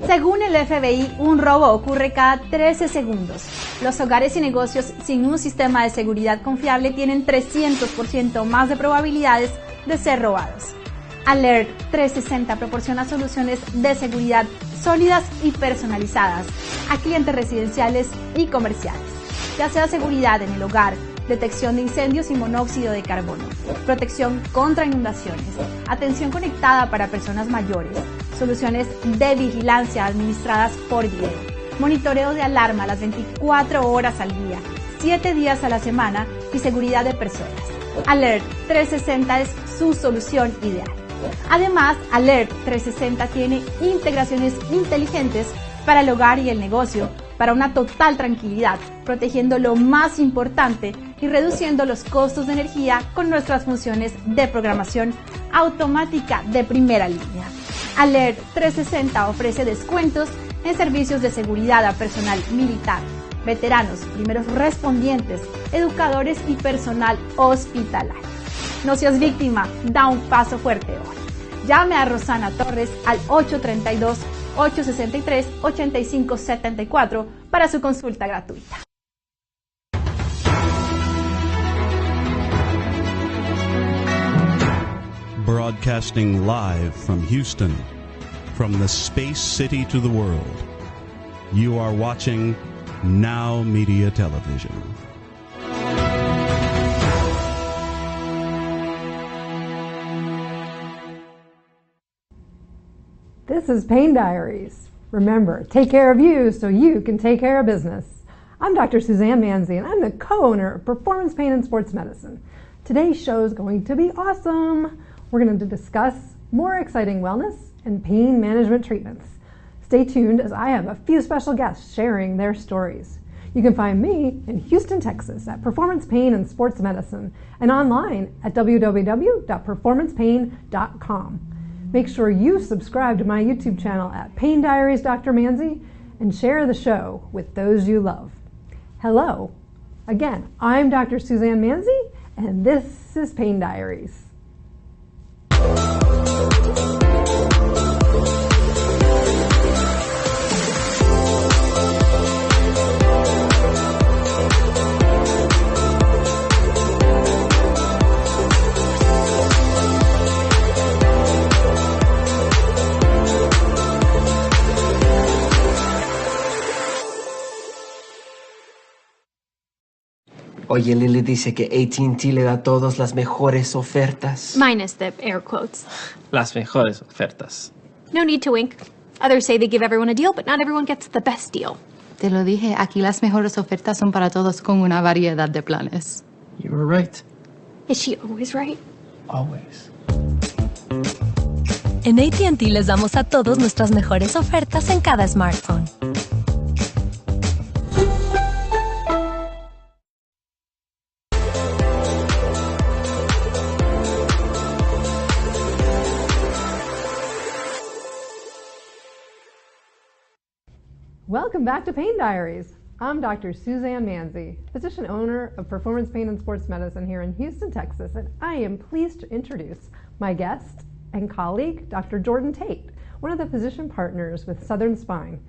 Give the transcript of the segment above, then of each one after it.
Según el FBI, un robo ocurre cada 13 segundos. Los hogares y negocios sin un sistema de seguridad confiable tienen 300% más de probabilidades de ser robados. Alert 360 proporciona soluciones de seguridad sólidas y personalizadas a clientes residenciales y comerciales, ya sea seguridad en el hogar, detección de incendios y monóxido de carbono, protección contra inundaciones, atención conectada para personas mayores, soluciones de vigilancia administradas por video, monitoreo de alarma las 24 horas al día, 7 días a la semana y seguridad de personas. Alert 360 es su solución ideal. Además, Alert 360 tiene integraciones inteligentes para el hogar y el negocio, para una total tranquilidad, protegiendo lo más importante y reduciendo los costos de energía con nuestras funciones de programación automática de primera línea. Alert 360 ofrece descuentos en servicios de seguridad a personal militar, veteranos, primeros respondientes, educadores y personal hospitalario. No seas víctima, da un paso fuerte hoy. Llame a Rosana Torres al 832-863-8574 para su consulta gratuita. Broadcasting live from Houston, from the space city to the world. You are watching Now Media Television. This is Pain Diaries. Remember, take care of you so you can take care of business. I'm Dr. Suzanne Manzi, and I'm the co-owner of Performance Pain and Sports Medicine. Today's show is going to be awesome. We're going to discuss more exciting wellness and pain management treatments. Stay tuned as I have a few special guests sharing their stories. You can find me in Houston, Texas at Performance Pain and Sports Medicine and online at www.performancepain.com. Make sure you subscribe to my YouTube channel at Pain Diaries Dr. Manzi and share the show with those you love. Hello. Again, I'm Dr. Suzanne Manzi, and this is Pain Diaries. Oye, Lily dice que AT&T le da a todos las mejores ofertas. Minus the air quotes. Las mejores ofertas. No need to wink. Others say they give everyone a deal, but not everyone gets the best deal. Te lo dije, aquí las mejores ofertas son para todos con una variedad de planes. You were right. Is she always right? Always. En AT&T les damos a todos nuestras mejores ofertas en cada smartphone. Welcome back to Pain Diaries. I'm Dr. Suzanne Manzi, physician owner of Performance Pain and Sports Medicine here in Houston, Texas, and I am pleased to introduce my guest and colleague, Dr. Jordan Tate, one of the physician partners with Southern Spine.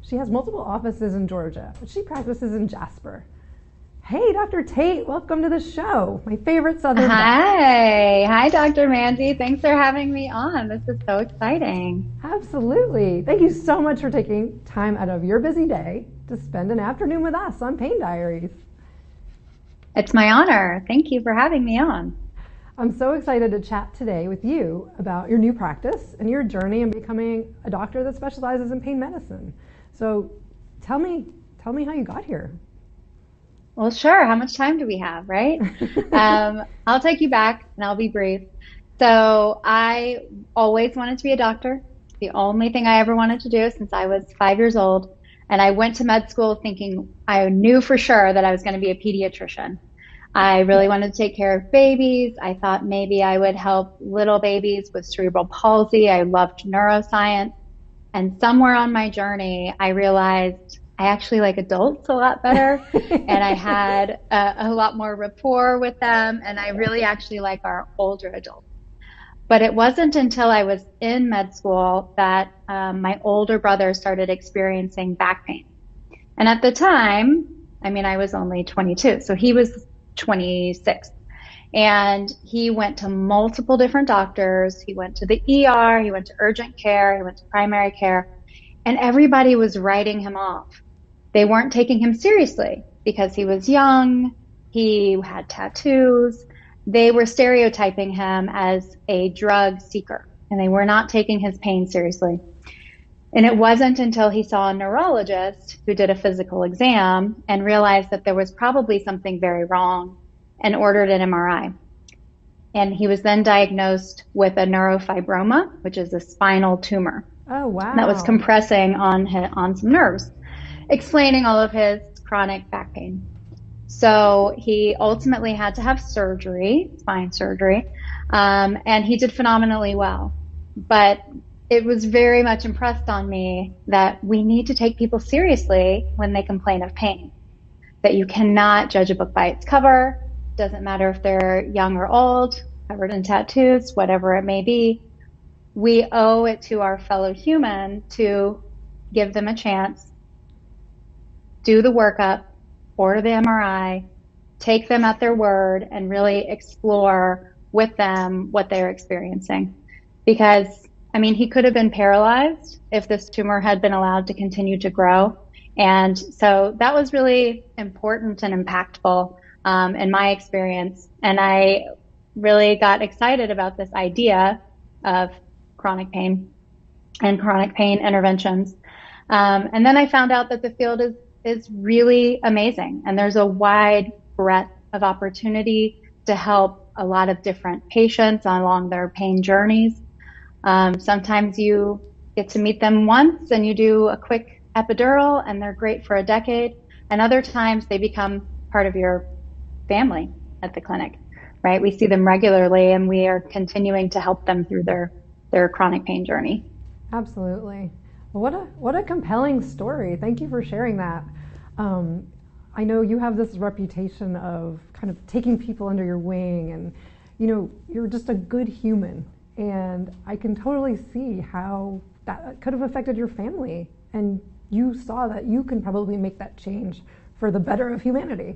She has multiple offices in Georgia, but she practices in Jasper. Hey, Dr. Tate, welcome to the show. My favorite Southern. Hi, Dr. Manzi. Thanks for having me on. This is so exciting. Absolutely. Thank you so much for taking time out of your busy day to spend an afternoon with us on Pain Diaries. It's my honor. Thank you for having me on. I'm so excited to chat today with you about your new practice and your journey in becoming a doctor that specializes in pain medicine. So tell me how you got here. Well, sure. How much time do we have, right? I'll take you back and I'll be brief. So I always wanted to be a doctor. The only thing I ever wanted to do since I was 5 years old. And I went to med school thinking I knew for sure that I was going to be a pediatrician. I really wanted to take care of babies. I thought maybe I would help little babies with cerebral palsy. I loved neuroscience. And somewhere on my journey, I realized I actually like adults a lot better, and I had a lot more rapport with them, and I really actually like our older adults. But it wasn't until I was in med school that my older brother started experiencing back pain. And at the time, I mean, I was only 22, so he was 26. And he went to multiple different doctors. He went to the ER, he went to urgent care, he went to primary care, and everybody was writing him off. They weren't taking him seriously because he was young, he had tattoos. They were stereotyping him as a drug seeker, and they were not taking his pain seriously. And it wasn't until he saw a neurologist who did a physical exam and realized that there was probably something very wrong and ordered an MRI. And he was then diagnosed with a neurofibroma, which is a spinal tumor. Oh, wow. That was compressing on some nerves, explaining all of his chronic back pain. So he ultimately had to have surgery, spine surgery, and he did phenomenally well. But it was very much impressed on me that we need to take people seriously when they complain of pain, that you cannot judge a book by its cover. Doesn't matter if they're young or old, covered in tattoos, whatever it may be. We owe it to our fellow human to give them a chance, do the workup, order the MRI, take them at their word, and really explore with them what they're experiencing. Because, I mean, he could have been paralyzed if this tumor had been allowed to continue to grow. And so that was really important and impactful in my experience. And I really got excited about this idea of chronic pain and chronic pain interventions. And then I found out that the field is really amazing. And there's a wide breadth of opportunity to help a lot of different patients along their pain journeys. Sometimes you get to meet them once and you do a quick epidural and they're great for a decade. And other times they become part of your family at the clinic, right? We see them regularly and we are continuing to help them through their chronic pain journey. Absolutely. What a compelling story. Thank you for sharing that. I know you have this reputation of kind of taking people under your wing and, you know, you're just a good human. And I can totally see how that could have affected your family. And you saw that you can probably make that change for the better of humanity.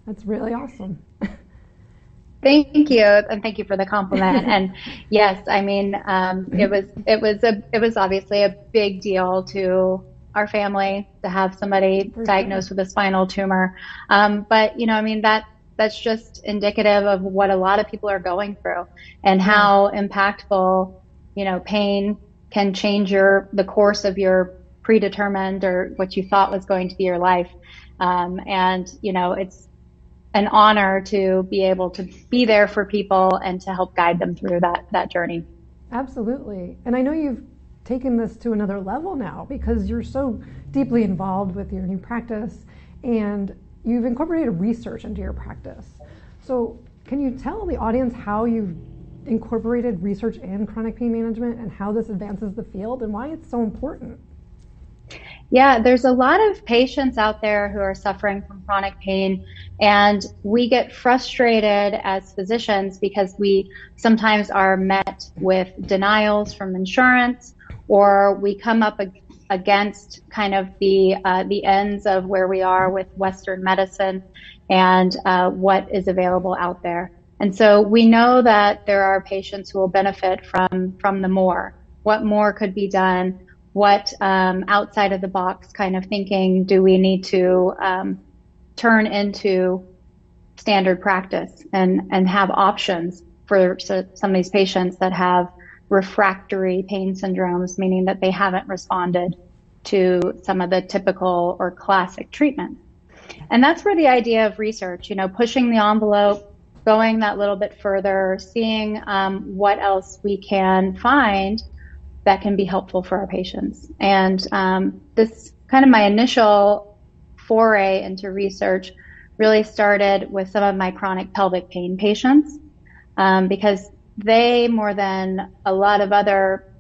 That's really awesome. Thank you, and thank you for the compliment. And yes, I mean, it was obviously a big deal to our family to have somebody diagnosed with a spinal tumor. But you know, I mean, that's just indicative of what a lot of people are going through and how impactful, you know, pain can change the course of your predetermined or what you thought was going to be your life. And you know, it's an honor to be able to be there for people and to help guide them through that journey. Absolutely. And I know you've taken this to another level now because you're so deeply involved with your new practice and you've incorporated research into your practice. So can you tell the audience how you've incorporated research in chronic pain management and how this advances the field and why it's so important? Yeah, there's a lot of patients out there who are suffering from chronic pain, and we get frustrated as physicians because we sometimes are met with denials from insurance, or we come up against kind of the ends of where we are with Western medicine and what is available out there. And so we know that there are patients who will benefit from the more. What more could be done? What outside of the box kind of thinking do we need to turn into standard practice and have options for some of these patients that have refractory pain syndromes, meaning that they haven't responded to some of the typical or classic treatment. And that's where the idea of research, you know, pushing the envelope, going that little bit further, seeing what else we can find that can be helpful for our patients. And this kind of my initial foray into research really started with some of my chronic pelvic pain patients because they, more than a lot of other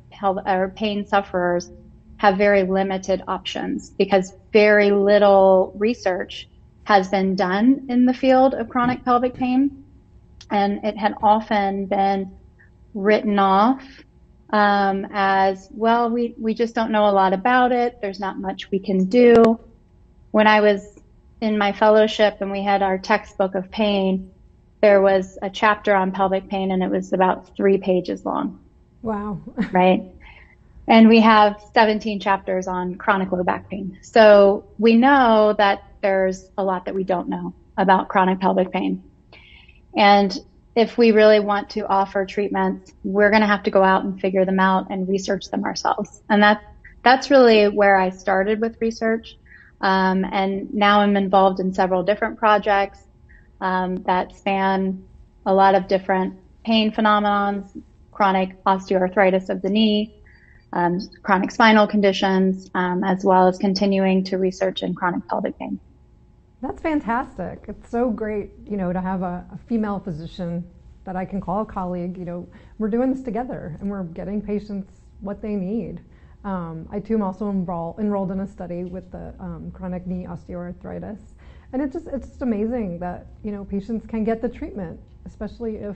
pain sufferers, have very limited options because very little research has been done in the field of chronic pelvic pain. And it had often been written off as, well, we just don't know a lot about it. There's not much we can do. When I was in my fellowship and we had our textbook of pain, there was a chapter on pelvic pain and it was about 3 pages long. Wow. Right? And we have 17 chapters on chronic low back pain. So we know that there's a lot that we don't know about chronic pelvic pain. And if we really want to offer treatments, we're going to have to go out and figure them out and research them ourselves. And that's really where I started with research. And now I'm involved in several different projects that span a lot of different pain phenomenons, chronic osteoarthritis of the knee, chronic spinal conditions, as well as continuing to research in chronic pelvic pain. That's fantastic. It's so great, to have a female physician that I can call a colleague. We're doing this together and we're getting patients what they need. I too am also enrolled in a study with the chronic knee osteoarthritis. And it's just amazing that, patients can get the treatment, especially if,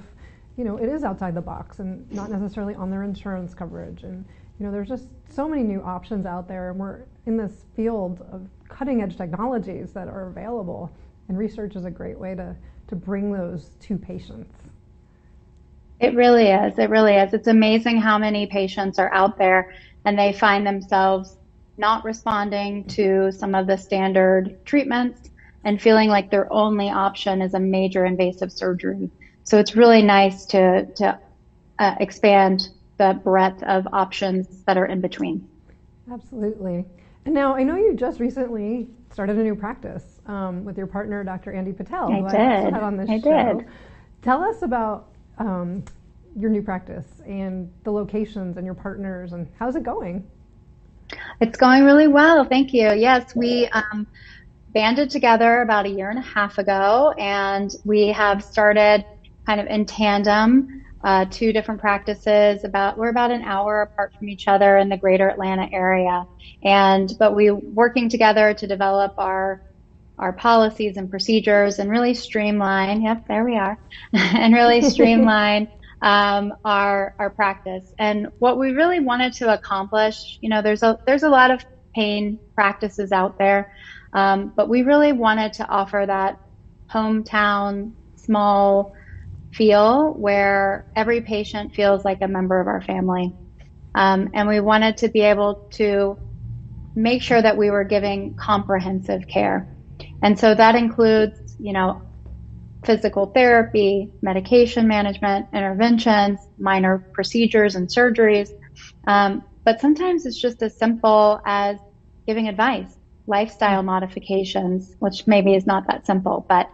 it is outside the box and not necessarily on their insurance coverage. And, there's just so many new options out there, and we're in this field of cutting edge technologies that are available, and research is a great way to bring those to patients. It really is. It really is. It's amazing how many patients are out there and they find themselves not responding to some of the standard treatments and feeling like their only option is a major invasive surgery. So it's really nice to expand the breadth of options that are in between. Absolutely. And now I know you just recently started a new practice with your partner, Dr. Andy Patel, who I also had on this show. Did. Tell us about your new practice and the locations and your partners, and how's it going? It's going really well. Thank you. Yes, we banded together about 1.5 years ago, and we have started kind of in tandem, 2 different practices. We're about an hour apart from each other in the greater Atlanta area. But we working together to develop our policies and procedures and really streamline, yep, there we are, and really streamline our practice. And what we really wanted to accomplish, there's a lot of pain practices out there, but we really wanted to offer that hometown, small feel where every patient feels like a member of our family. And we wanted to be able to make sure that we were giving comprehensive care. And so that includes, physical therapy, medication management, interventions, minor procedures and surgeries. But sometimes it's just as simple as giving advice, lifestyle modifications, which maybe is not that simple, but,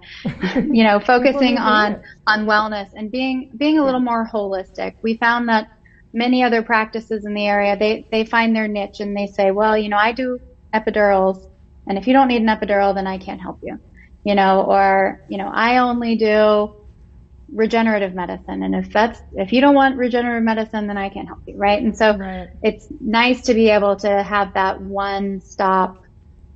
focusing on wellness and being a little more holistic. We found that many other practices in the area, they find their niche and they say, well, I do epidurals, and if you don't need an epidural, then I can't help you. I only do regenerative medicine. And if you don't want regenerative medicine, then I can't help you. Right. And so It's nice to be able to have that one-stop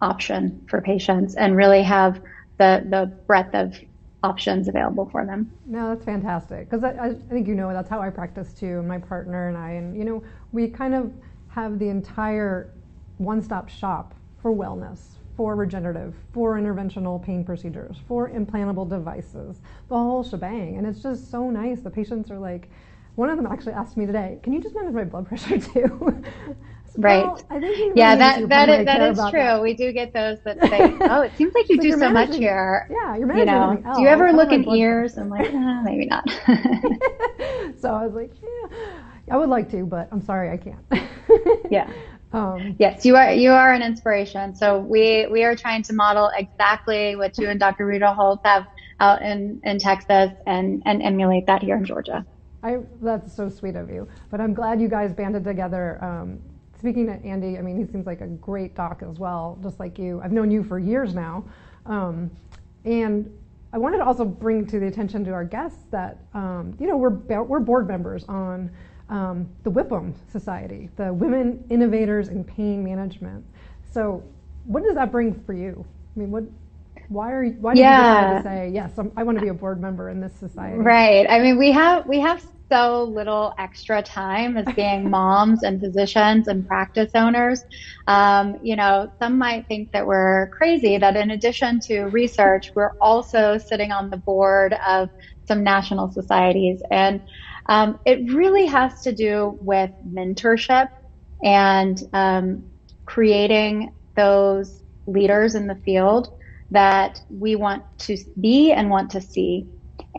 option for patients and really have the breadth of options available for them. No, that's fantastic. Because I think, that's how I practice too. And my partner and I, and, we kind of have the entire one-stop shop for wellness, for regenerative, for interventional pain procedures, for implantable devices, the whole shebang. And it's just so nice. The patients are like, one of them actually asked me today, can you just manage my blood pressure too? Right. Well, I think that is true. That. We do get those that say, oh, it seems like you do so much here. Yeah, you're managing everything else. Do you ever look in ears? I'm like, maybe not. So I was like, yeah, I would like to, but I'm sorry, I can't. Yeah. Yes, you are an inspiration. So we are trying to model exactly what you and Dr. Rita Holt have out in Texas and emulate that here in Georgia. That's so sweet of you. But I'm glad you guys banded together. Speaking to Andy, he seems like a great doc as well, just like you. I've known you for years now. And I wanted to also bring to the attention to our guests that, we're board members on the WIPM Society, the Women Innovators in Pain Management. So what does that bring for you? Why did you decide to say, yes, I want to be a board member in this society? Right. We have so little extra time as being moms and physicians and practice owners. Some might think that we're crazy, that in addition to research, we're also sitting on the board of some national societies. And it really has to do with mentorship and creating those leaders in the field that we want to be and want to see.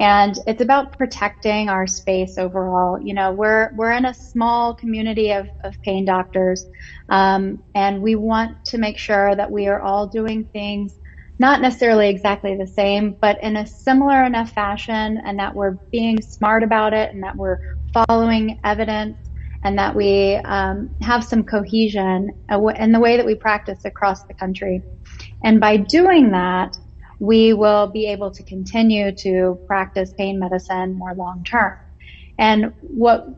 And it's about protecting our space overall. We're in a small community of pain doctors, and we want to make sure that we are all doing things not necessarily exactly the same, but in a similar enough fashion, and that we're being smart about it, and that we're following evidence, and that we have some cohesion in the way that we practice across the country. And by doing that, we will be able to continue to practice pain medicine more long term. And what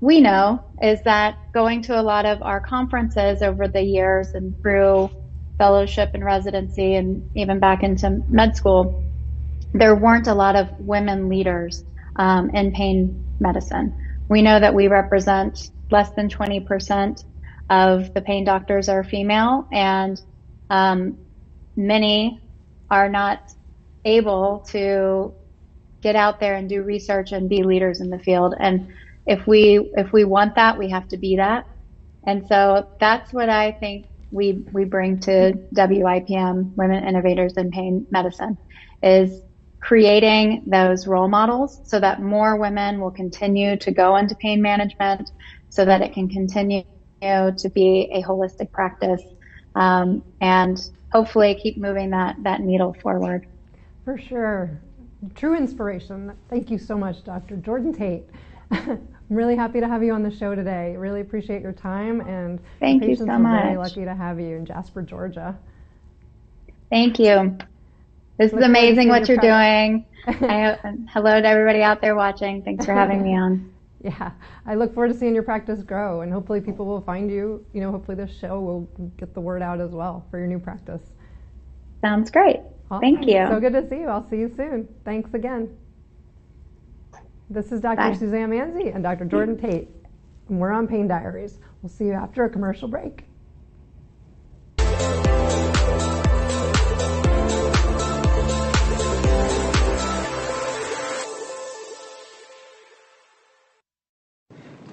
we know is that going to a lot of our conferences over the years and through fellowship and residency and even back into med school, there weren't a lot of women leaders in pain medicine. We know that we represent less than 20% of the pain doctors are female, and many are not able to get out there and do research and be leaders in the field. And if we want that, we have to be that. And so that's what I think we bring to WIPM, Women Innovators in Pain Medicine, is creating those role models so that more women will continue to go into pain management, so that it can continue to be a holistic practice, and hopefully keep moving that needle forward. For sure. True inspiration. Thank you so much, Dr. Jordan Tate. I'm really happy to have you on the show today. Really appreciate your time, and thank you so much. I'm very lucky to have you in Jasper, Georgia. Thank you. This is amazing what you're doing. Hello to everybody out there watching. Thanks for having me on. Yeah, I look forward to seeing your practice grow, and hopefully people will find you. Hopefully this show will get the word out as well for your new practice. Sounds great. Awesome. Thank you. So good to see you. I'll see you soon. Thanks again. This is Dr. Bye. Suzanne Manzi and Dr. Jordan Tate, and we're on Pain Diaries. We'll see you after a commercial break.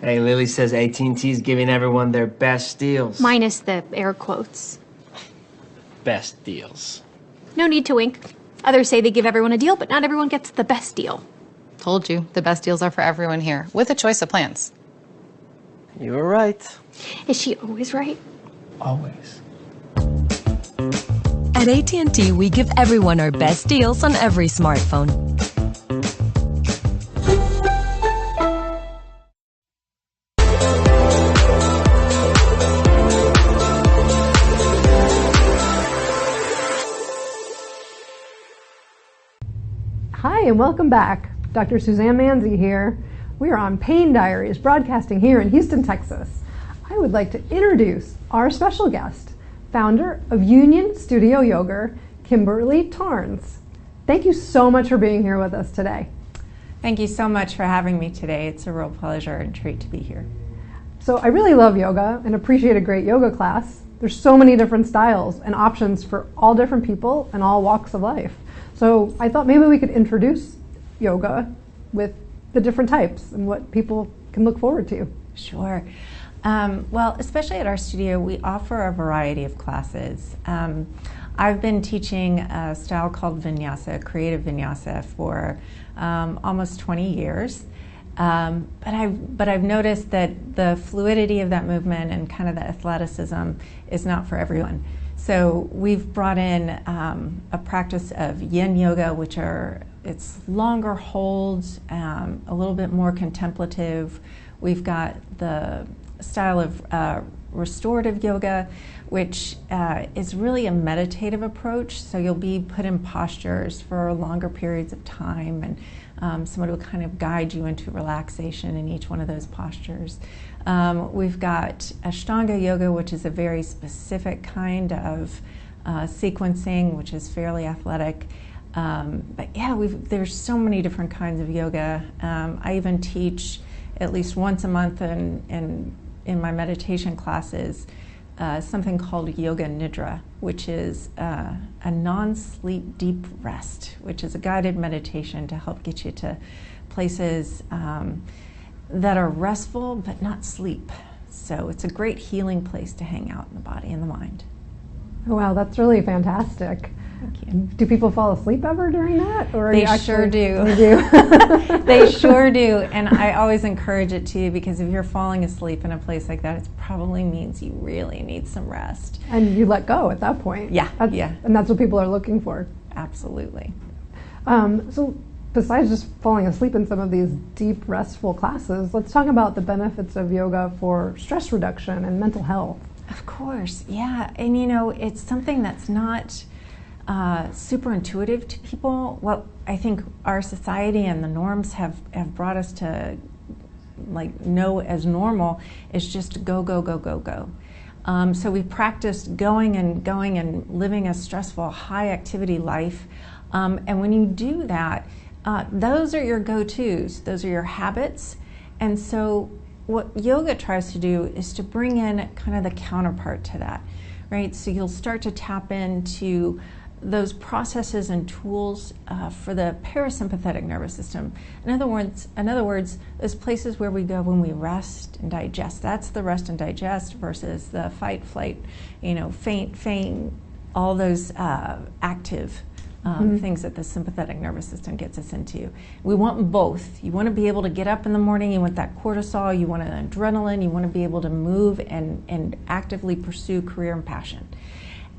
Hey, Lily says AT&T is giving everyone their best deals. Minus the air quotes. Best deals. No need to wink. Others say they give everyone a deal, but not everyone gets the best deal. Told you, the best deals are for everyone here, with a choice of plans. You were right. Is she always right? Always. At AT&T, we give everyone our best deals on every smartphone. Hi, and welcome back. Dr. Suzanne Manzi here. We are on Pain Diaries, broadcasting here in Houston, Texas. I would like to introduce our special guest, founder of Union Studio Yoga, Kimberly Tarns. Thank you so much for being here with us today. Thank you so much for having me today. It's a real pleasure and treat to be here. So I really love yoga and appreciate a great yoga class. There's so many different styles and options for all different people and all walks of life. So I thought maybe we could introduce yoga with the different types and what people can look forward to. Sure. Well, especially at our studio, we offer a variety of classes. I've been teaching a style called Vinyasa, creative Vinyasa, for almost 20 years. But I've noticed that the fluidity of that movement and kind of the athleticism is not for everyone. So we've brought in a practice of yin yoga, which it's longer holds, a little bit more contemplative. We've got the style of restorative yoga, which is really a meditative approach. So you'll be put in postures for longer periods of time, and somebody will kind of guide you into relaxation in each one of those postures. We've got Ashtanga yoga, which is a very specific kind of sequencing, which is fairly athletic. But yeah, there's so many different kinds of yoga. I even teach at least once a month in my meditation classes something called Yoga Nidra, which is a non-sleep deep rest, which is a guided meditation to help get you to places that are restful but not sleep. So it's a great healing place to hang out in the body and the mind. Wow, that's really fantastic. Thank you. Do people fall asleep ever during that? Or They sure do. They do. They sure do. And I always encourage it too, because if you're falling asleep in a place like that, it probably means you really need some rest. And you let go at that point. Yeah, yeah. And that's what people are looking for. Absolutely. So besides just falling asleep in some of these deep, restful classes, let's talk about the benefits of yoga for stress reduction and mental health. Of course, yeah. And you know, it's something that's not super intuitive to people. What I think our society and the norms have brought us to know as normal is just to go, go, go, go, go. So we practiced going and living a stressful, high activity life. And when you do that, those are your go-tos, those are your habits. And so what yoga tries to do is to bring in kind of the counterpart to that, right? So you'll start to tap into those processes and tools for the parasympathetic nervous system. In other words, those places where we go when we rest and digest. That's the rest and digest versus the fight, flight, faint, all those active things that the sympathetic nervous system gets us into. We want both. You want to be able to get up in the morning, you want that cortisol, you want an adrenaline, you want to be able to move and actively pursue career and passion.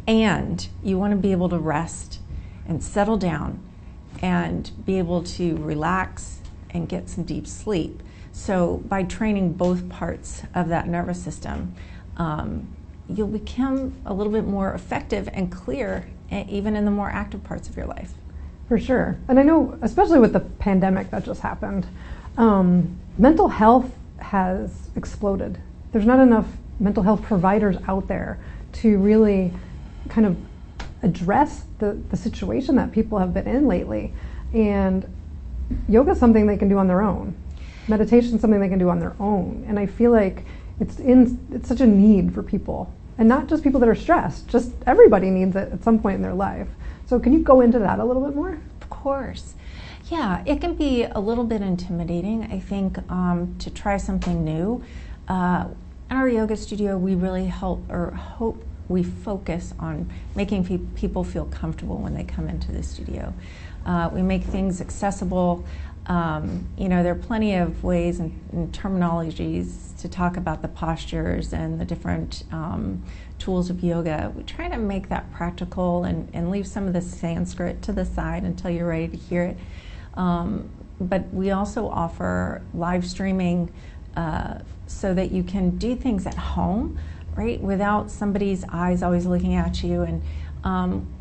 And you want to be able to rest and settle down and be able to relax and get some deep sleep. So by training both parts of that nervous system, you'll become a little bit more effective and clear even in the more active parts of your life. For sure. And I know, especially with the pandemic that just happened, mental health has exploded. There's not enough mental health providers out there to really kind of address the situation that people have been in lately. And yoga is something they can do on their own. Meditation is something they can do on their own. And I feel like it's such a need for people. And not just people that are stressed, just everybody needs it at some point in their life. So can you go into that a little bit more? Of course. Yeah, it can be a little bit intimidating, I think, to try something new. In our yoga studio, we really hope we focus on making people feel comfortable when they come into the studio. We make things accessible. There are plenty of ways and terminologies to talk about the postures and the different tools of yoga. We try to make that practical and leave some of the Sanskrit to the side until you're ready to hear it. But we also offer live streaming so that you can do things at home, right, without somebody's eyes always looking at you. And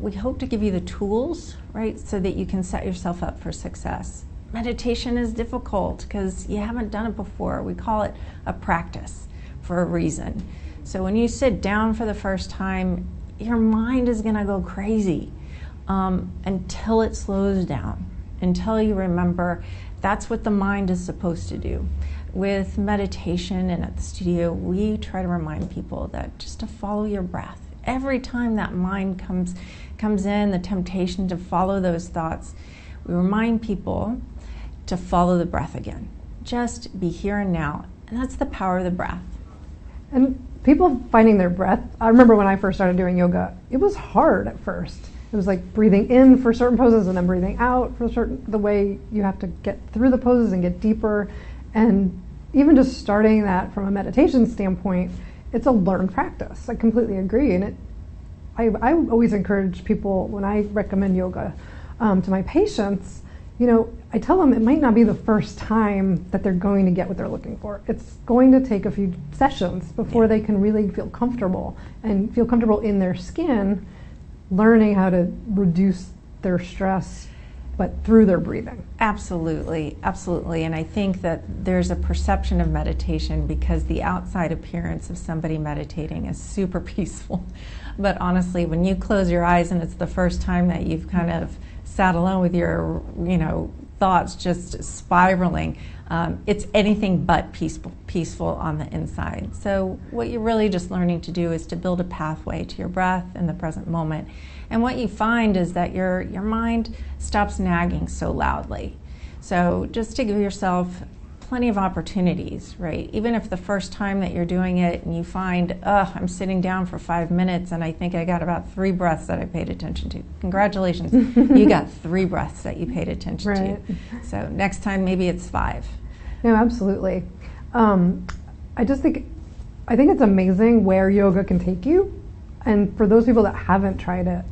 we hope to give you the tools, right, so that you can set yourself up for success. Meditation is difficult because you haven't done it before. We call it a practice for a reason. So when you sit down for the first time, your mind is going to go crazy until it slows down, until you remember that's what the mind is supposed to do. With meditation and at the studio, we try to remind people that just to follow your breath. Every time that mind comes in, the temptation to follow those thoughts, we remind people to follow the breath again. Just be here and now. And that's the power of the breath. And people finding their breath, I remember when I first started doing yoga, it was hard at first. It was like breathing in for certain poses and then breathing out for the way you have to get through the poses and get deeper. And even just starting that from a meditation standpoint, it's a learned practice. I completely agree. And I always encourage people when I recommend yoga to my patients, I tell them it might not be the first time that they're going to get what they're looking for. It's going to take a few sessions before they can really feel comfortable and feel comfortable in their skin, learning how to reduce their stress, but through their breathing. Absolutely, absolutely. And I think that there's a perception of meditation because the outside appearance of somebody meditating is super peaceful. But honestly, when you close your eyes and it's the first time that you've kind of sat alone with your, thoughts just spiraling, it's anything but peaceful on the inside. So what you're really just learning to do is to build a pathway to your breath in the present moment. And what you find is that your mind stops nagging so loudly. So just to give yourself plenty of opportunities, right? Even if the first time that you're doing it and you find, I'm sitting down for 5 minutes and I think I got about 3 breaths that I paid attention to. Congratulations, you got 3 breaths that you paid attention to. So next time maybe it's 5. No, absolutely. I think it's amazing where yoga can take you. And for those people that haven't tried it,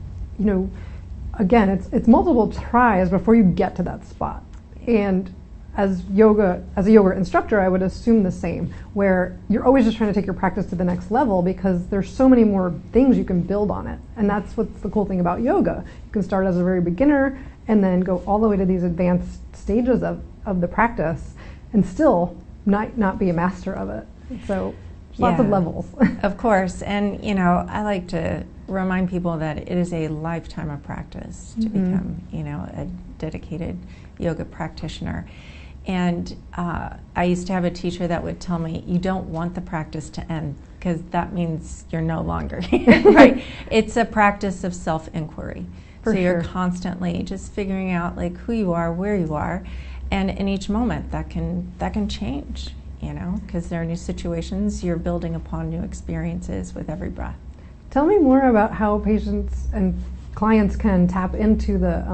again, it's multiple tries before you get to that spot. And as a yoga instructor, I would assume the same, where you're always just trying to take your practice to the next level because there's so many more things you can build on it. And that's what's the cool thing about yoga. You can start as a very beginner and then go all the way to these advanced stages of the practice and still not be a master of it. So lots of levels. Of course. And, I like to remind people that it is a lifetime of practice to become, a dedicated yoga practitioner. And I used to have a teacher that would tell me, you don't want the practice to end because that means you're no longer here, right? It's a practice of self-inquiry. So you're constantly just figuring out like who you are, where you are, and in each moment that can change, because there are new situations, you're building upon new experiences with every breath. Tell me more about how patients and clients can tap into the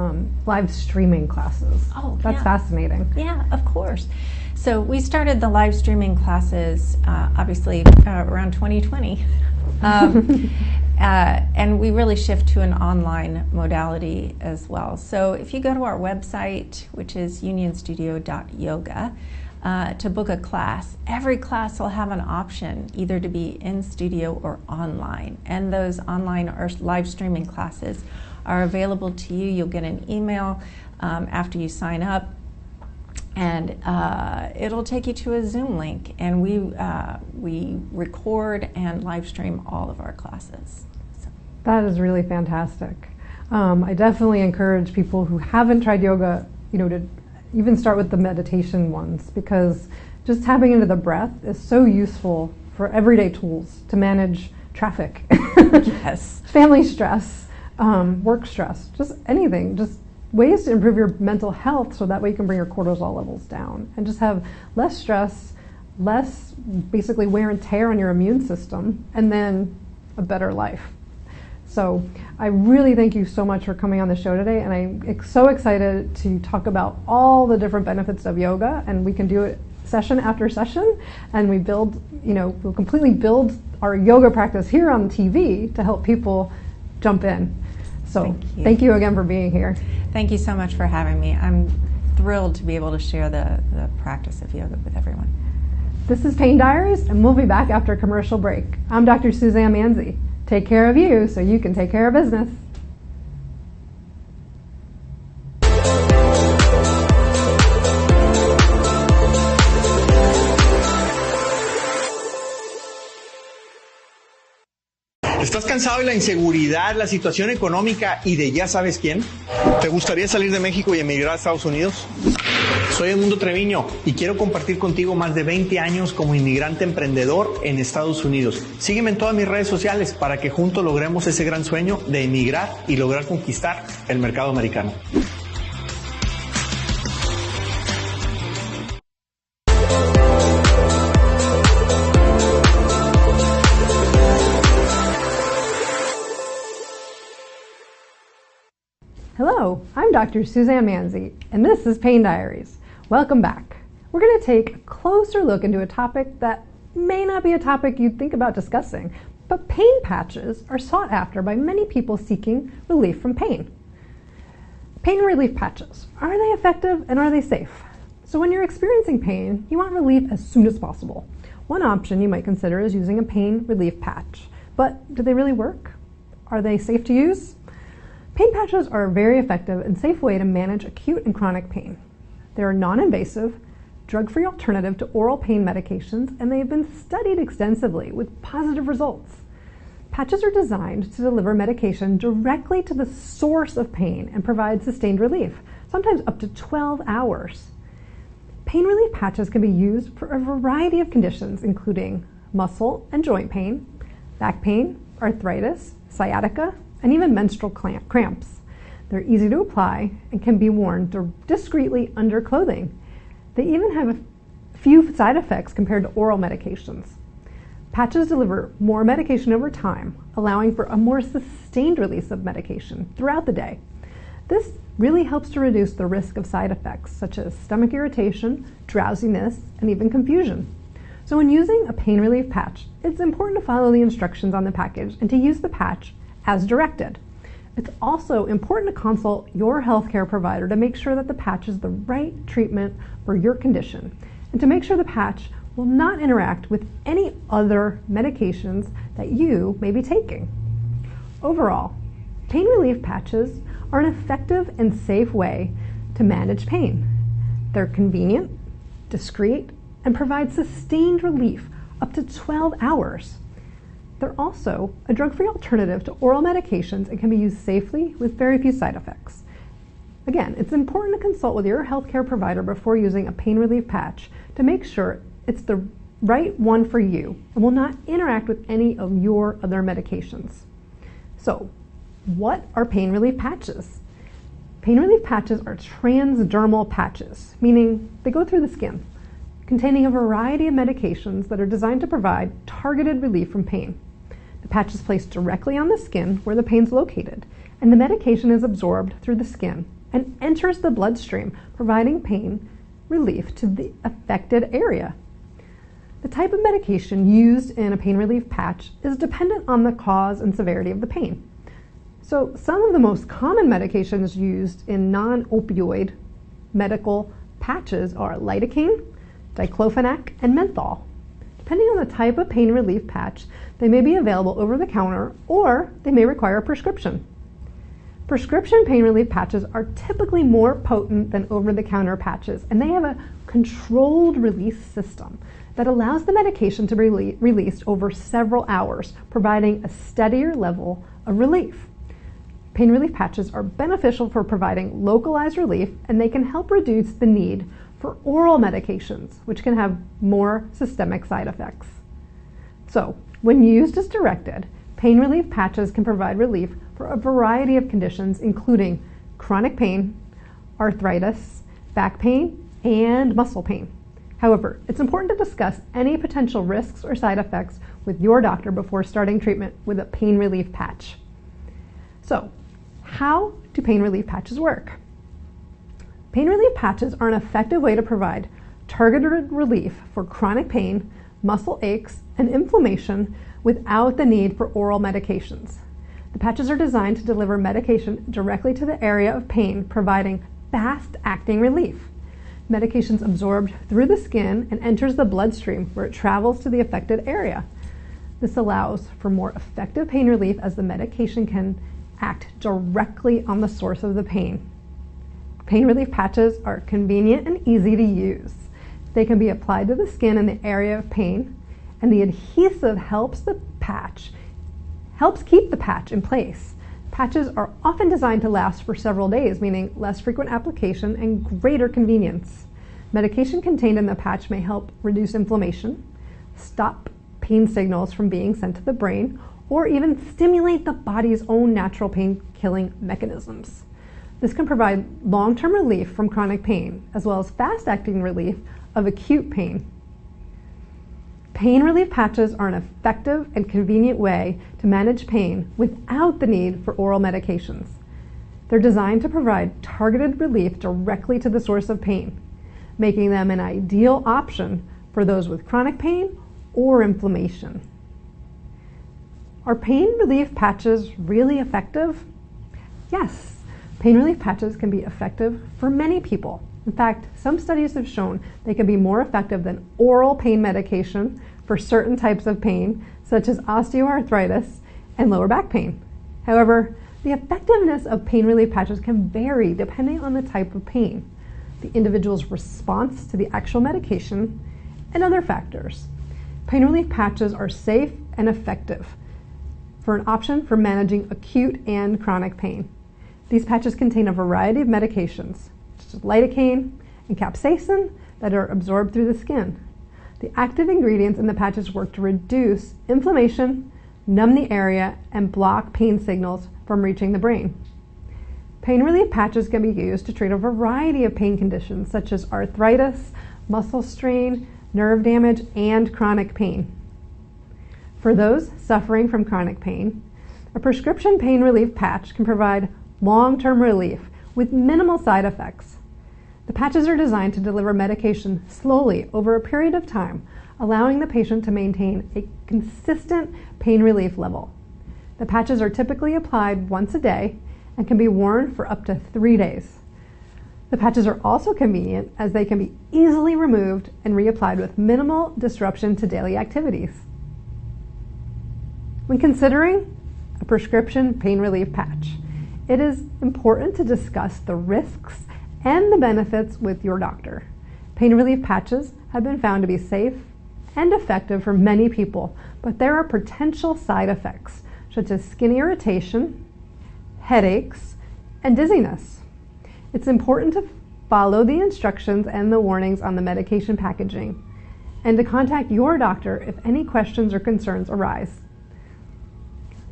live streaming classes. Oh, that's fascinating. Yeah, of course. So we started the live streaming classes obviously around 2020. And we really shift to an online modality as well. So if you go to our website, which is unionstudio.yoga, to book a class, every class will have an option either to be in studio or online. And those online or live streaming classes are available to you. You'll get an email after you sign up, and it'll take you to a Zoom link, and we record and live stream all of our classes. So. That is really fantastic. I definitely encourage people who haven't tried yoga, to even start with the meditation ones, because just tapping into the breath is so useful for everyday tools to manage traffic, yes, family stress, work stress, just anything, just ways to improve your mental health so that way you can bring your cortisol levels down and just have less stress, less basically wear and tear on your immune system, and then a better life. So I really thank you so much for coming on the show today, and I'm so excited to talk about all the different benefits of yoga, and we can do it session after session, and we build, we'll completely build our yoga practice here on TV to help people jump in. So thank you again for being here. Thank you so much for having me. I'm thrilled to be able to share the practice of yoga with everyone. This is Pain Diaries, and we'll be back after a commercial break. I'm Dr. Suzanne Manzi. Take care of you so you can take care of business. ¿Estás cansado de la inseguridad, la situación económica y de ya sabes quién? ¿Te gustaría salir de México y emigrar a Estados Unidos? Soy Edmundo Treviño y quiero compartir contigo más de 20 años como inmigrante emprendedor en Estados Unidos. Sígueme en todas mis redes sociales para que juntos logremos ese gran sueño de emigrar y lograr conquistar el mercado americano. Hello, I'm Dr. Suzanne Manzi, and this is Pain Diaries. Welcome back. We're going to take a closer look into a topic that may not be a topic you'd think about discussing, but pain patches are sought after by many people seeking relief from pain. Pain relief patches, are they effective and are they safe? So when you're experiencing pain, you want relief as soon as possible. One option you might consider is using a pain relief patch, but do they really work? Are they safe to use? Pain patches are a very effective and safe way to manage acute and chronic pain. They're a non-invasive, drug-free alternative to oral pain medications, and they have been studied extensively with positive results. Patches are designed to deliver medication directly to the source of pain and provide sustained relief. So sometimes up to 12 hours. Pain relief patches can be used for a variety of conditions, including muscle and joint pain, back pain, arthritis, sciatica, and even menstrual cramps. They're easy to apply and can be worn discreetly under clothing. They even have a few side effects compared to oral medications. Patches deliver more medication over time, allowing for a more sustained release of medication throughout the day. This really helps to reduce the risk of side effects such as stomach irritation, drowsiness, and even confusion. So when using a pain relief patch, it's important to follow the instructions on the package and to use the patch as directed. It's also important to consult your healthcare provider to make sure that the patch is the right treatment for your condition, and to make sure the patch will not interact with any other medications that you may be taking. Overall, pain relief patches are an effective and safe way to manage pain. They're convenient, discreet, and provide sustained relief up to 12 hours. They're also a drug-free alternative to oral medications and can be used safely with very few side effects. Again, it's important to consult with your healthcare provider before using a pain relief patch to make sure it's the right one for you and will not interact with any of your other medications. So, what are pain relief patches? Pain relief patches are transdermal patches, meaning they go through the skin, containing a variety of medications that are designed to provide targeted relief from pain. The patch is placed directly on the skin where the pain is located, and the medication is absorbed through the skin and enters the bloodstream, providing pain relief to the affected area. The type of medication used in a pain relief patch is dependent on the cause and severity of the pain. So some of the most common medications used in non-opioid medical patches are lidocaine, diclofenac, and menthol. Depending on the type of pain relief patch, they may be available over the counter or they may require a prescription. Prescription pain relief patches are typically more potent than over-the-counter patches, and they have a controlled release system that allows the medication to be released over several hours, providing a steadier level of relief. Pain relief patches are beneficial for providing localized relief, and they can help reduce the need for oral medications, which can have more systemic side effects. So, when used as directed, pain relief patches can provide relief for a variety of conditions, including chronic pain, arthritis, back pain, and muscle pain. However, it's important to discuss any potential risks or side effects with your doctor before starting treatment with a pain relief patch. So, how do pain relief patches work? Pain relief patches are an effective way to provide targeted relief for chronic pain, muscle aches, and inflammation without the need for oral medications. The patches are designed to deliver medication directly to the area of pain, providing fast-acting relief. Medication's absorbed through the skin and enters the bloodstream where it travels to the affected area. This allows for more effective pain relief as the medication can act directly on the source of the pain. Pain relief patches are convenient and easy to use. They can be applied to the skin in the area of pain, and the adhesive helps keep the patch in place. Patches are often designed to last for several days, meaning less frequent application and greater convenience. Medication contained in the patch may help reduce inflammation, stop pain signals from being sent to the brain, or even stimulate the body's own natural pain-killing mechanisms. This can provide long-term relief from chronic pain, as well as fast-acting relief of acute pain. Pain relief patches are an effective and convenient way to manage pain without the need for oral medications. They're designed to provide targeted relief directly to the source of pain, making them an ideal option for those with chronic pain or inflammation. Are pain relief patches really effective? Yes, pain relief patches can be effective for many people. In fact, some studies have shown they can be more effective than oral pain medication for certain types of pain, such as osteoarthritis and lower back pain. However, the effectiveness of pain relief patches can vary depending on the type of pain, the individual's response to the actual medication, and other factors. Pain relief patches are safe and effective for an option for managing acute and chronic pain. These patches contain a variety of medications, such as lidocaine and capsaicin, that are absorbed through the skin. The active ingredients in the patches work to reduce inflammation, numb the area, and block pain signals from reaching the brain. Pain relief patches can be used to treat a variety of pain conditions such as arthritis, muscle strain, nerve damage, and chronic pain. For those suffering from chronic pain, a prescription pain relief patch can provide long-term relief with minimal side effects. The patches are designed to deliver medication slowly over a period of time, allowing the patient to maintain a consistent pain relief level. The patches are typically applied once a day and can be worn for up to 3 days. The patches are also convenient as they can be easily removed and reapplied with minimal disruption to daily activities. When considering a prescription pain relief patch, it is important to discuss the risks and the benefits with your doctor. Pain relief patches have been found to be safe and effective for many people, but there are potential side effects such as skin irritation, headaches, and dizziness. It's important to follow the instructions and the warnings on the medication packaging and to contact your doctor if any questions or concerns arise.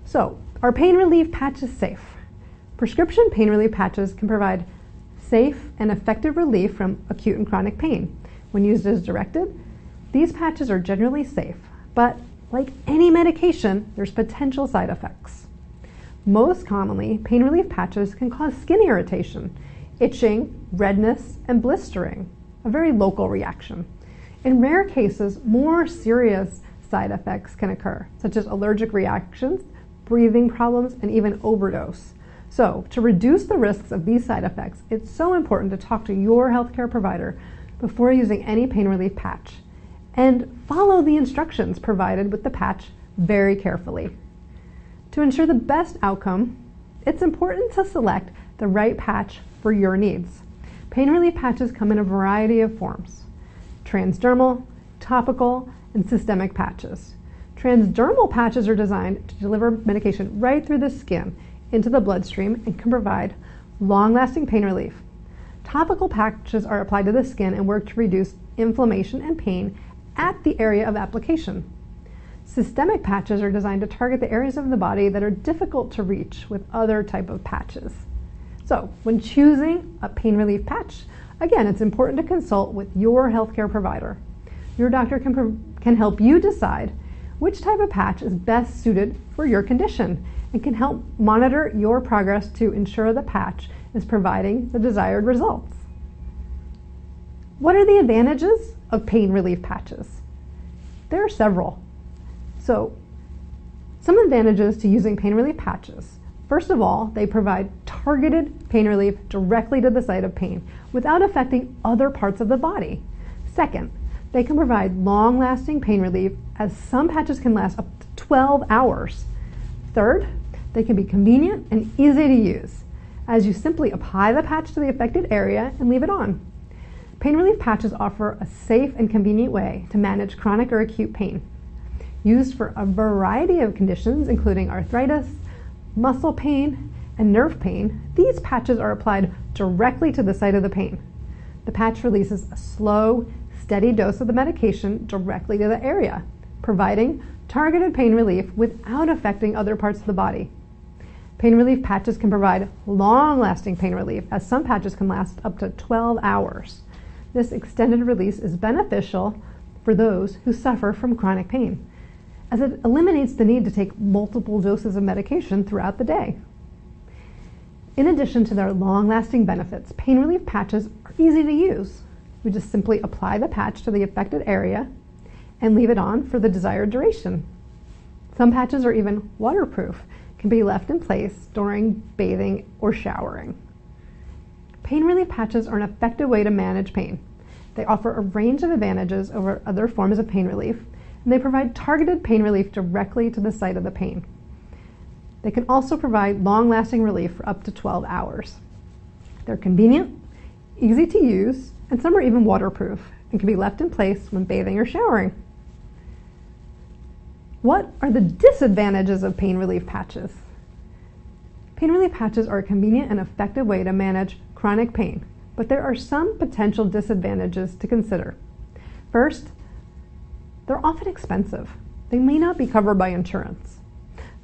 So, are pain relief patches safe? Prescription pain relief patches can provide safe and effective relief from acute and chronic pain. When used as directed, these patches are generally safe, but like any medication, there's potential side effects. Most commonly, pain relief patches can cause skin irritation, itching, redness, and blistering, a very local reaction. In rare cases, more serious side effects can occur, such as allergic reactions, breathing problems, and even overdose. So, to reduce the risks of these side effects, it's so important to talk to your healthcare provider before using any pain relief patch, and follow the instructions provided with the patch very carefully. To ensure the best outcome, it's important to select the right patch for your needs. Pain relief patches come in a variety of forms: transdermal, topical, and systemic patches. Transdermal patches are designed to deliver medication right through the skin into the bloodstream and can provide long-lasting pain relief. Topical patches are applied to the skin and work to reduce inflammation and pain at the area of application. Systemic patches are designed to target the areas of the body that are difficult to reach with other type of patches. So, when choosing a pain relief patch, again, it's important to consult with your healthcare provider. Your doctor can help you decide which type of patch is best suited for your condition and can help monitor your progress to ensure the patch is providing the desired results. What are the advantages of pain relief patches? There are several. So, some advantages to using pain relief patches. First of all, they provide targeted pain relief directly to the site of pain without affecting other parts of the body. Second, they can provide long-lasting pain relief, as some patches can last up to 12 hours. Third, they can be convenient and easy to use, as you simply apply the patch to the affected area and leave it on. Pain relief patches offer a safe and convenient way to manage chronic or acute pain. Used for a variety of conditions, including arthritis, muscle pain, and nerve pain, these patches are applied directly to the site of the pain. The patch releases a slow, steady dose of the medication directly to the area, providing targeted pain relief without affecting other parts of the body. Pain relief patches can provide long-lasting pain relief, as some patches can last up to 12 hours. This extended release is beneficial for those who suffer from chronic pain, as it eliminates the need to take multiple doses of medication throughout the day. In addition to their long-lasting benefits, pain relief patches are easy to use. We just simply apply the patch to the affected area and leave it on for the desired duration. Some patches are even waterproof, can be left in place during bathing or showering. Pain relief patches are an effective way to manage pain. They offer a range of advantages over other forms of pain relief, and they provide targeted pain relief directly to the site of the pain. They can also provide long-lasting relief for up to 12 hours. They're convenient, easy to use, and some are even waterproof and can be left in place when bathing or showering. What are the disadvantages of pain relief patches? Pain relief patches are a convenient and effective way to manage chronic pain, but there are some potential disadvantages to consider. First, they're often expensive. They may not be covered by insurance.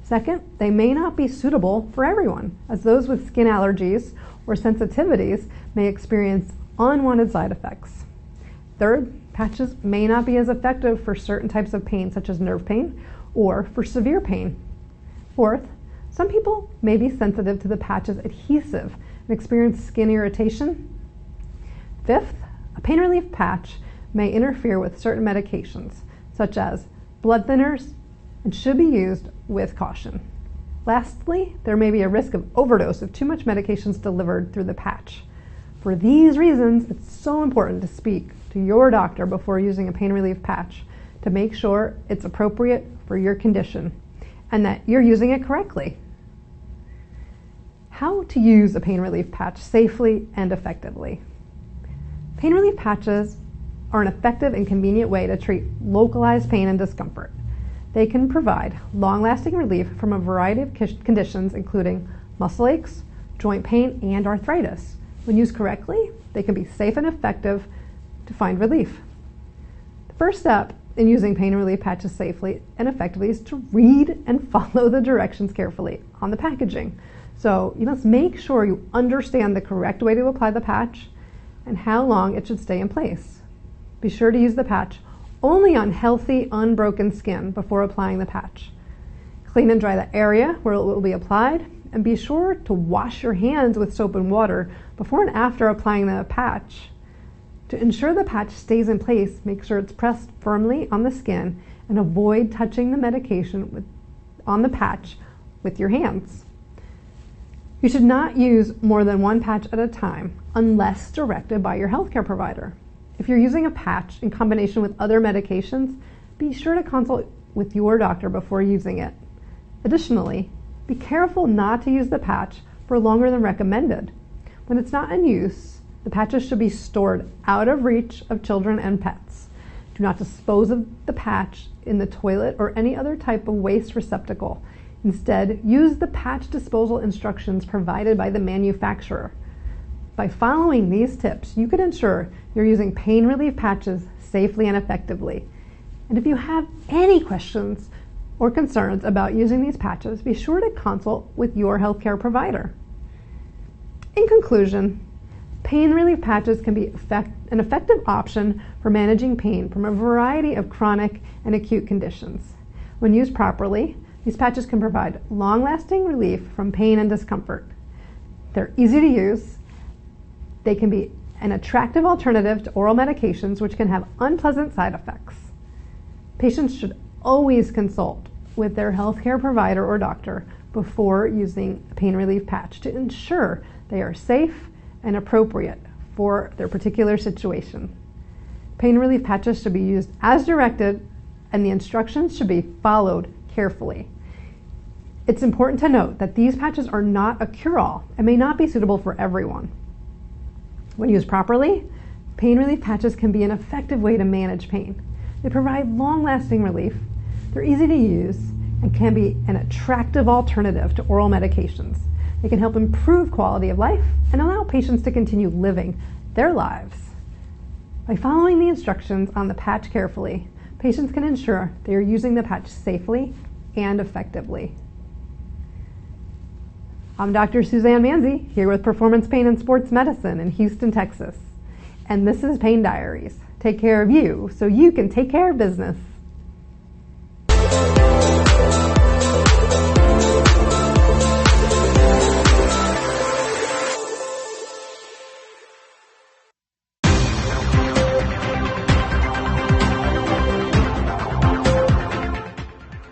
Second, they may not be suitable for everyone, as those with skin allergies or sensitivities may experience unwanted side effects. Third, patches may not be as effective for certain types of pain, such as nerve pain, or for severe pain. Fourth, some people may be sensitive to the patch's adhesive and experience skin irritation. Fifth, a pain relief patch may interfere with certain medications, such as blood thinners, and should be used with caution. Lastly, there may be a risk of overdose if too much medication is delivered through the patch. For these reasons, it's so important to speak to your doctor before using a pain relief patch to make sure it's appropriate for your condition and that you're using it correctly. How to use a pain relief patch safely and effectively. Pain relief patches are an effective and convenient way to treat localized pain and discomfort. They can provide long-lasting relief from a variety of conditions, including muscle aches, joint pain, and arthritis. When used correctly, they can be safe and effective to find relief. The first step in using pain relief patches safely and effectively is to read and follow the directions carefully on the packaging. So you must make sure you understand the correct way to apply the patch and how long it should stay in place. Be sure to use the patch only on healthy, unbroken skin before applying the patch. Clean and dry the area where it will be applied, and be sure to wash your hands with soap and water before and after applying the patch. To ensure the patch stays in place, make sure it's pressed firmly on the skin and avoid touching the medication on the patch with your hands. You should not use more than one patch at a time unless directed by your healthcare provider. If you're using a patch in combination with other medications, be sure to consult with your doctor before using it. Additionally, be careful not to use the patch for longer than recommended. When it's not in use, the patches should be stored out of reach of children and pets. Do not dispose of the patch in the toilet or any other type of waste receptacle. Instead, use the patch disposal instructions provided by the manufacturer. By following these tips, you can ensure you're using pain relief patches safely and effectively. And if you have any questions or concerns about using these patches, be sure to consult with your healthcare provider. In conclusion, pain relief patches can be an effective option for managing pain from a variety of chronic and acute conditions. When used properly, these patches can provide long-lasting relief from pain and discomfort. They're easy to use. They can be an attractive alternative to oral medications, which can have unpleasant side effects. Patients should always consult with their healthcare provider or doctor before using a pain relief patch to ensure they are safe and appropriate for their particular situation. Pain relief patches should be used as directed, and the instructions should be followed carefully. It's important to note that these patches are not a cure-all and may not be suitable for everyone. When used properly, pain relief patches can be an effective way to manage pain. They provide long-lasting relief, they're easy to use, and can be an attractive alternative to oral medications. They can help improve quality of life and allow patients to continue living their lives. By following the instructions on the patch carefully, patients can ensure they are using the patch safely and effectively. I'm Dr. Suzanne Manzi, here with Performance Pain and Sports Medicine in Houston, Texas. And this is Pain Diaries. Take care of you so you can take care of business.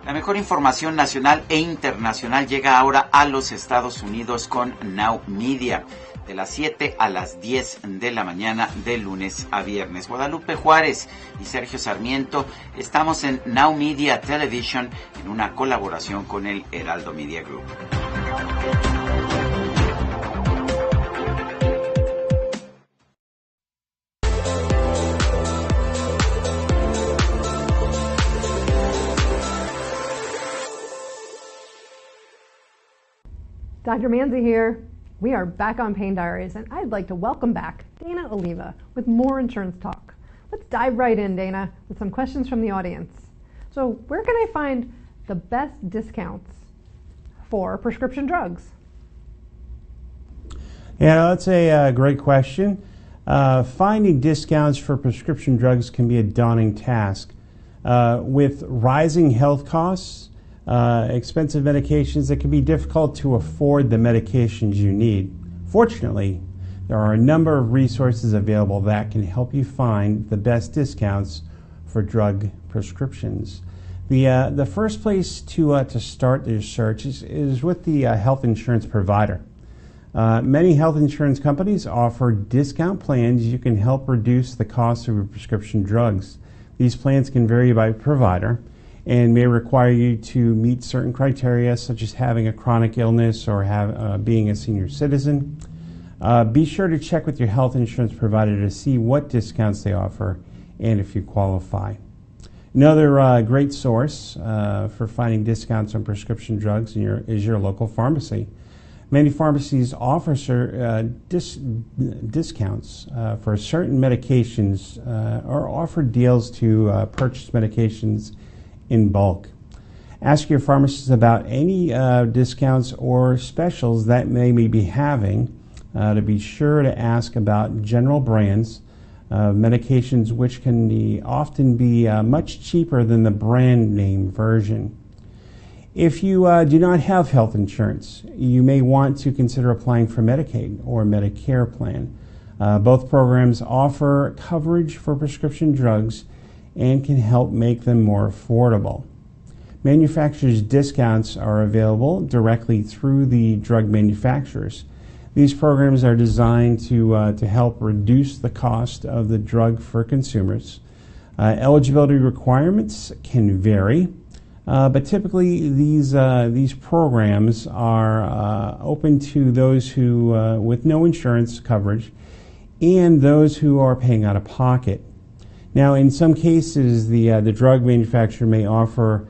La mejor información nacional e internacional llega ahora a los Estados Unidos con Now Media, de las 7 a las 10 de la mañana de lunes a viernes. Guadalupe Juárez y Sergio Sarmiento estamos en Now Media Television en una colaboración con el Heraldo Media Group. Dr. Manzi here. We are back on Pain Diaries, and I'd like to welcome back Dana Oliva with more insurance talk. Let's dive right in, Dana, with some questions from the audience. So where can I find the best discounts for prescription drugs? Yeah, that's a great question. Finding discounts for prescription drugs can be a daunting task. With rising health costs, expensive medications, it can be difficult to afford the medications you need. Fortunately, there are a number of resources available that can help you find the best discounts for drug prescriptions. The first place to start your search is with the health insurance provider. Many health insurance companies offer discount plans you can help reduce the cost of your prescription drugs. These plans can vary by provider and may require you to meet certain criteria, such as having a chronic illness or being a senior citizen. Be sure to check with your health insurance provider to see what discounts they offer and if you qualify. Another great source for finding discounts on prescription drugs is your local pharmacy. Many pharmacies offer discounts for certain medications or offer deals to purchase medications in bulk. Ask your pharmacist about any discounts or specials that they may be having. To be sure to ask about general brands of medications, which can often be much cheaper than the brand name version. If you do not have health insurance, you may want to consider applying for Medicaid or Medicare plan. Both programs offer coverage for prescription drugs and can help make them more affordable. Manufacturers' discounts are available directly through the drug manufacturers. These programs are designed to help reduce the cost of the drug for consumers. Eligibility requirements can vary. But typically, these programs are open to those who with no insurance coverage and those who are paying out of pocket. Now, in some cases, the drug manufacturer may offer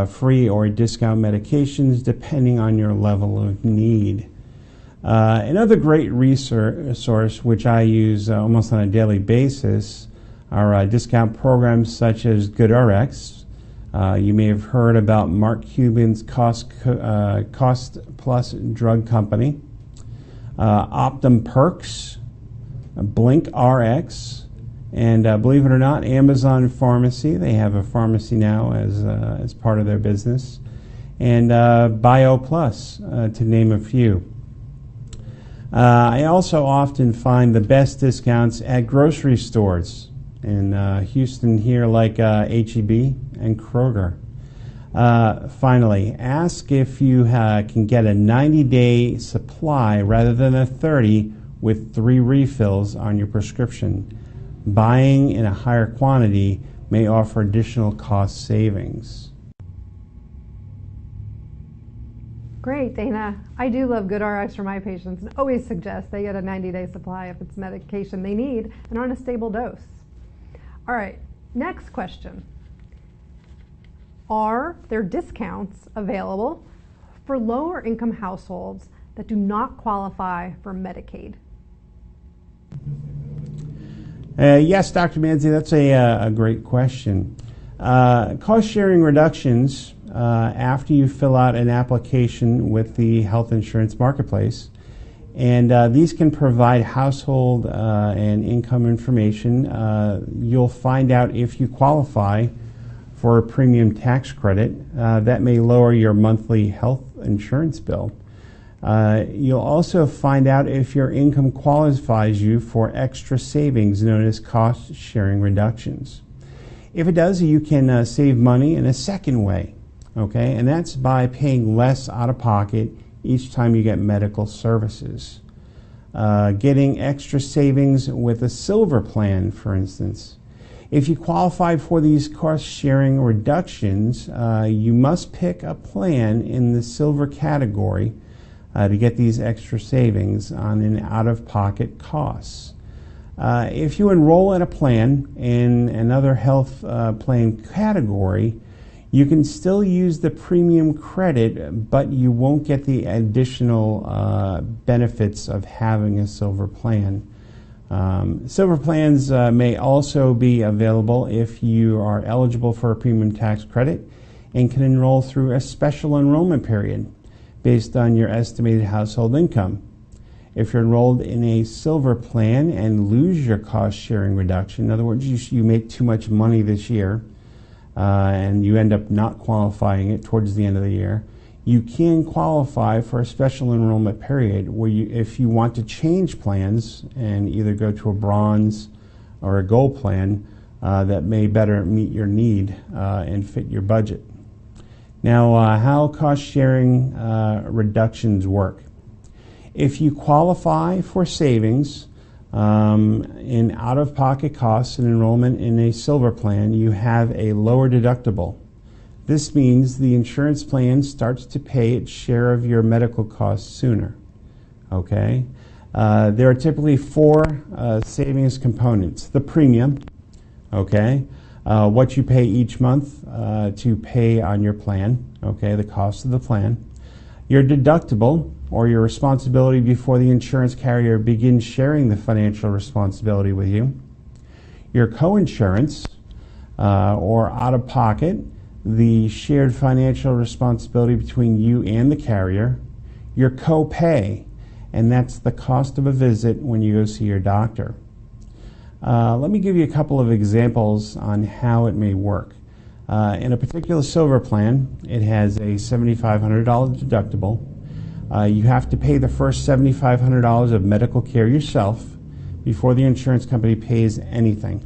free or discount medications depending on your level of need. Another great resource, which I use almost on a daily basis, are discount programs such as GoodRx. You may have heard about Mark Cuban's Cost Plus Drug Company, Optum Perks, Blink RX, and believe it or not, Amazon Pharmacy. They have a pharmacy now as part of their business, and BioPlus, to name a few. I also often find the best discounts at grocery stores in Houston here, like H-E-B and Kroger. Finally, ask if you can get a 90-day supply rather than a 30 with 3 refills on your prescription. Buying in a higher quantity may offer additional cost savings. Great, Dana. I do love GoodRx for my patients and always suggest they get a 90-day supply if it's medication they need and on a stable dose. All right, next question. Are there discounts available for lower income households that do not qualify for Medicaid? Yes, Dr. Manzi, that's a great question. Cost sharing reductions after you fill out an application with the health insurance marketplace, and these can provide household and income information. You'll find out if you qualify for a premium tax credit that may lower your monthly health insurance bill. You'll also find out if your income qualifies you for extra savings known as cost sharing reductions. If it does, you can save money in a second way, okay? And that's by paying less out of pocket each time you get medical services. Getting extra savings with a silver plan, for instance. If you qualify for these cost sharing reductions, you must pick a plan in the silver category to get these extra savings on an out-of-pocket costs. If you enroll in a plan in another health plan category, you can still use the premium credit, but you won't get the additional benefits of having a silver plan. Silver plans may also be available if you are eligible for a premium tax credit and can enroll through a special enrollment period based on your estimated household income. If you're enrolled in a silver plan and lose your cost sharing reduction, in other words, you make too much money this year and you end up not qualifying it towards the end of the year, you can qualify for a special enrollment period where if you want to change plans and either go to a bronze or a gold plan that may better meet your need and fit your budget. Now, how cost sharing reductions work. If you qualify for savings in out-of-pocket costs and enrollment in a silver plan, you have a lower deductible. This means the insurance plan starts to pay its share of your medical costs sooner. Okay? There are typically four savings components. The premium, okay? What you pay each month to pay on your plan, okay, the cost of the plan. Your deductible, or your responsibility before the insurance carrier begins sharing the financial responsibility with you. Your coinsurance, or out-of-pocket, the shared financial responsibility between you and the carrier. Your copay, and that's the cost of a visit when you go see your doctor. Let me give you a couple of examples on how it may work. In a particular silver plan, it has a $7,500 deductible. You have to pay the first $7,500 of medical care yourself before the insurance company pays anything,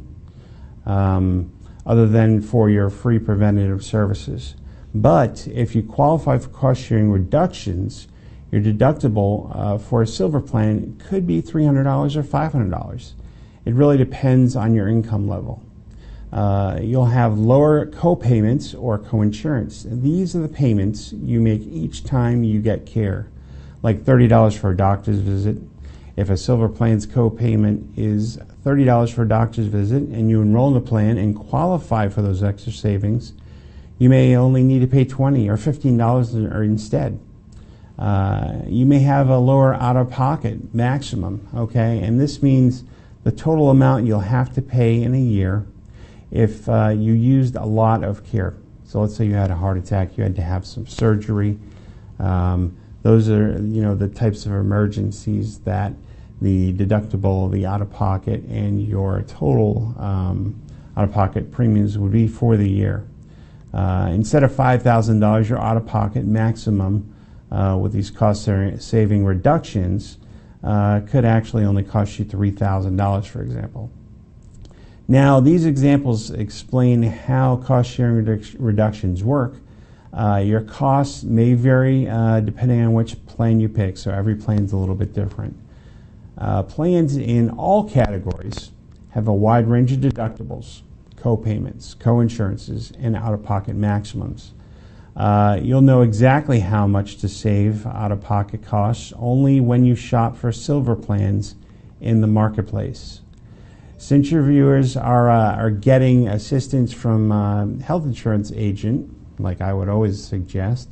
other than for your free preventative services. But if you qualify for cost-sharing reductions, your deductible for a silver plan could be $300 or $500. It really depends on your income level. You'll have lower co-payments or coinsurance. These are the payments you make each time you get care, like $30 for a doctor's visit. If a silver plan's co-payment is $30 for a doctor's visit and you enroll in the plan and qualify for those extra savings, you may only need to pay $20 or $15 or instead. You may have a lower out-of-pocket maximum, okay? And this means the total amount you'll have to pay in a year if you used a lot of care. So let's say you had a heart attack, you had to have some surgery. Those are, the types of emergencies that the deductible, the out-of-pocket, and your total out-of-pocket premiums would be for the year. Instead of $5,000, your out-of-pocket maximum with these cost-saving reductions could actually only cost you $3,000, for example. Now, these examples explain how cost-sharing reductions work. Your costs may vary depending on which plan you pick, so every plan is a little bit different. Plans in all categories have a wide range of deductibles, co-payments, co-insurances, and out-of-pocket maximums. You'll know exactly how much to save out-of-pocket costs only when you shop for silver plans in the marketplace. Since your viewers are getting assistance from health insurance agent, like I would always suggest,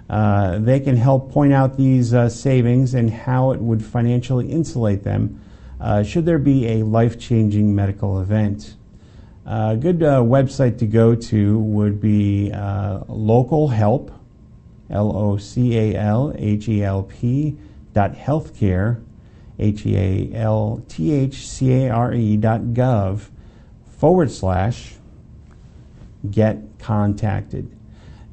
they can help point out these savings and how it would financially insulate them should there be a life-changing medical event. A good website to go to would be Local Help, LOCALHELP.healthcare, HEALTHCARE.gov/get contacted.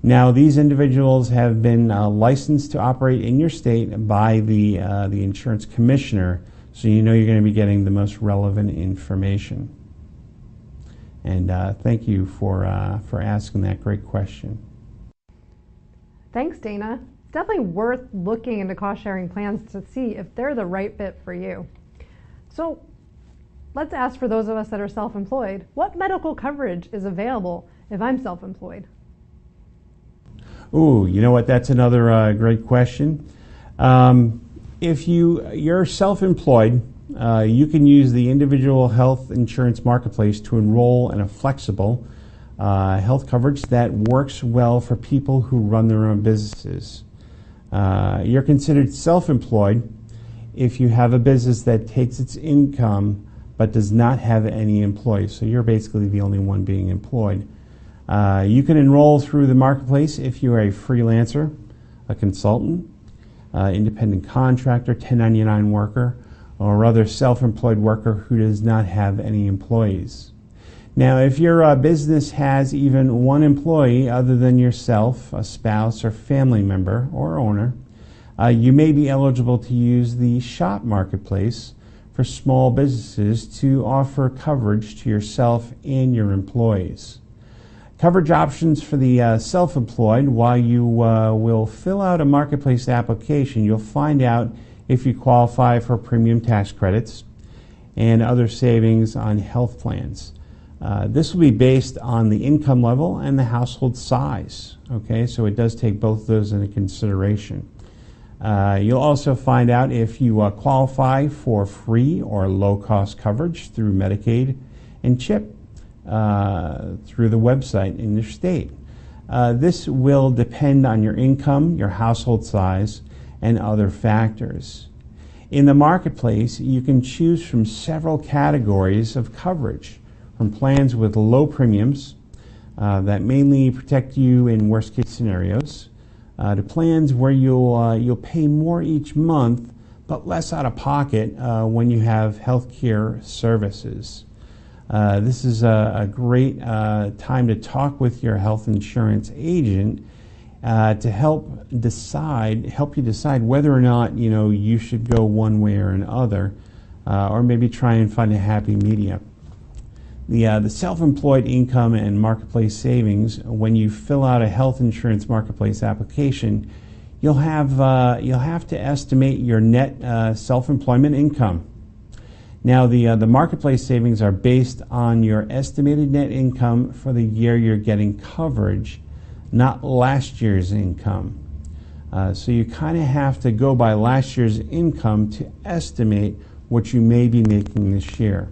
Now, these individuals have been licensed to operate in your state by the insurance commissioner, so you know you're going to be getting the most relevant information. And thank you for asking that great question. Thanks, Dana. It's definitely worth looking into cost-sharing plans to see if they're the right fit for you. So let's ask for those of us that are self-employed, what medical coverage is available if I'm self-employed? Ooh, you know what? That's another great question. If you're self-employed, you can use the individual health insurance marketplace to enroll in a flexible health coverage that works well for people who run their own businesses. You're considered self-employed if you have a business that takes its income but does not have any employees. So you're basically the only one being employed. You can enroll through the marketplace if you are a freelancer, a consultant, independent contractor, 1099 worker, or other self-employed worker who does not have any employees. Now, if your business has even one employee other than yourself, a spouse or family member or owner, you may be eligible to use the shop marketplace for small businesses to offer coverage to yourself and your employees. Coverage options for the self-employed: while you will fill out a marketplace application, you'll find out if you qualify for premium tax credits and other savings on health plans. This will be based on the income level and the household size. Okay, so it does take both of those into consideration. You'll also find out if you qualify for free or low-cost coverage through Medicaid and CHIP through the website in your state. This will depend on your income, your household size, and other factors. In the marketplace, you can choose from several categories of coverage, from plans with low premiums that mainly protect you in worst-case scenarios, to plans where you'll pay more each month but less out of pocket when you have health care services. This is a great time to talk with your health insurance agent to help you decide whether or not you should go one way or another, or maybe try and find a happy medium. The self-employed income and marketplace savings: when you fill out a health insurance marketplace application, you'll have to estimate your net self-employment income. Now, the marketplace savings are based on your estimated net income for the year you're getting coverage, not last year's income. So you kind of have to go by last year's income to estimate what you may be making this year.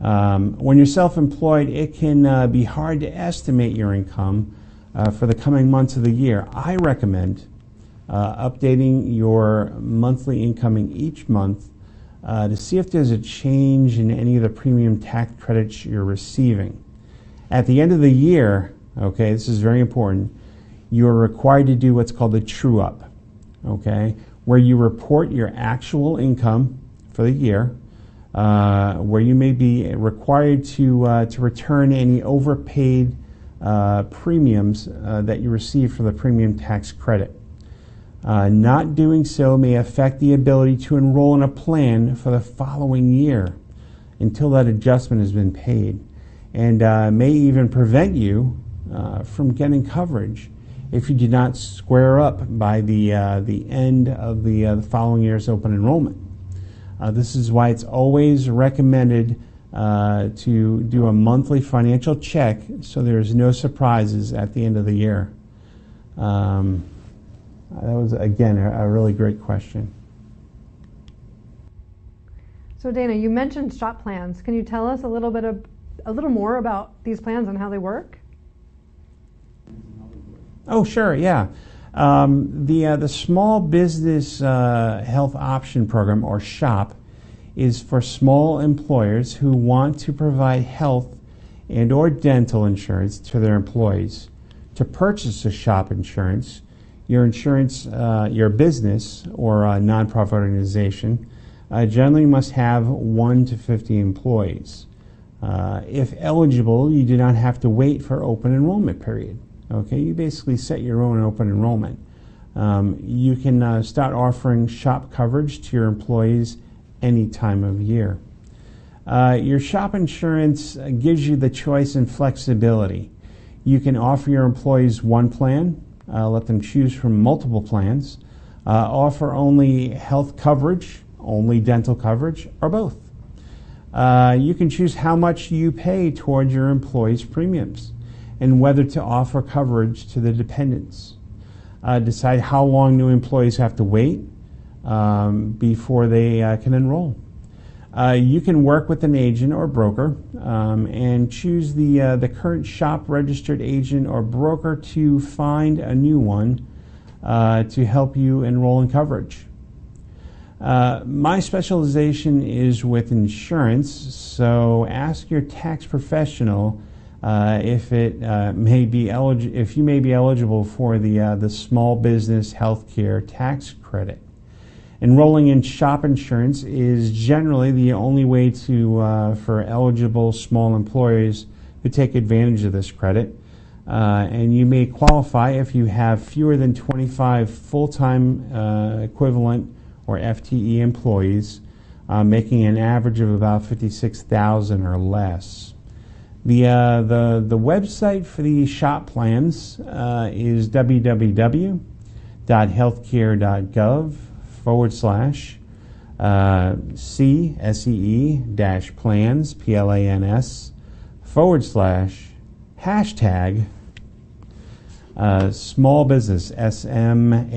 When you're self-employed, it can be hard to estimate your income for the coming months of the year. I recommend updating your monthly income in each month to see if there's a change in any of the premium tax credits you're receiving. At the end of the year, okay, this is very important, you're required to do what's called a true-up, okay, where you report your actual income for the year, where you may be required to return any overpaid premiums that you receive for the premium tax credit. Not doing so may affect the ability to enroll in a plan for the following year until that adjustment has been paid, and may even prevent you from getting coverage if you do not square up by the end of the following year's open enrollment. This is why it's always recommended to do a monthly financial check so there's no surprises at the end of the year. That was, again, a really great question. So Dana, you mentioned shop plans. Can you tell us a little more about these plans and how they work? Oh, sure, yeah. The Small Business Health Option Program, or SHOP, is for small employers who want to provide health and or dental insurance to their employees. To purchase a SHOP insurance, your business or a nonprofit organization generally must have 1 to 50 employees. If eligible, you do not have to wait for open enrollment period. Okay, you basically set your own open enrollment. You can start offering SHOP coverage to your employees any time of year. Your SHOP insurance gives you the choice and flexibility. You can offer your employees one plan, let them choose from multiple plans, offer only health coverage, only dental coverage, or both. You can choose how much you pay toward your employees' premiums and whether to offer coverage to the dependents. Decide how long new employees have to wait before they can enroll. You can work with an agent or broker and choose the current SHOP registered agent or broker to find a new one to help you enroll in coverage. My specialization is with insurance, so ask your tax professional if you may be eligible for the small business healthcare tax credit. Enrolling in SHOP insurance is generally the only way for eligible small employers to take advantage of this credit. And you may qualify if you have fewer than 25 full-time equivalent or FTE employees, making an average of about $56,000 or less. The website for the SHOP plans is www.healthcare.gov/CSEE-plans, PLANS, /hashtag small business, SMALL-BUSINESS.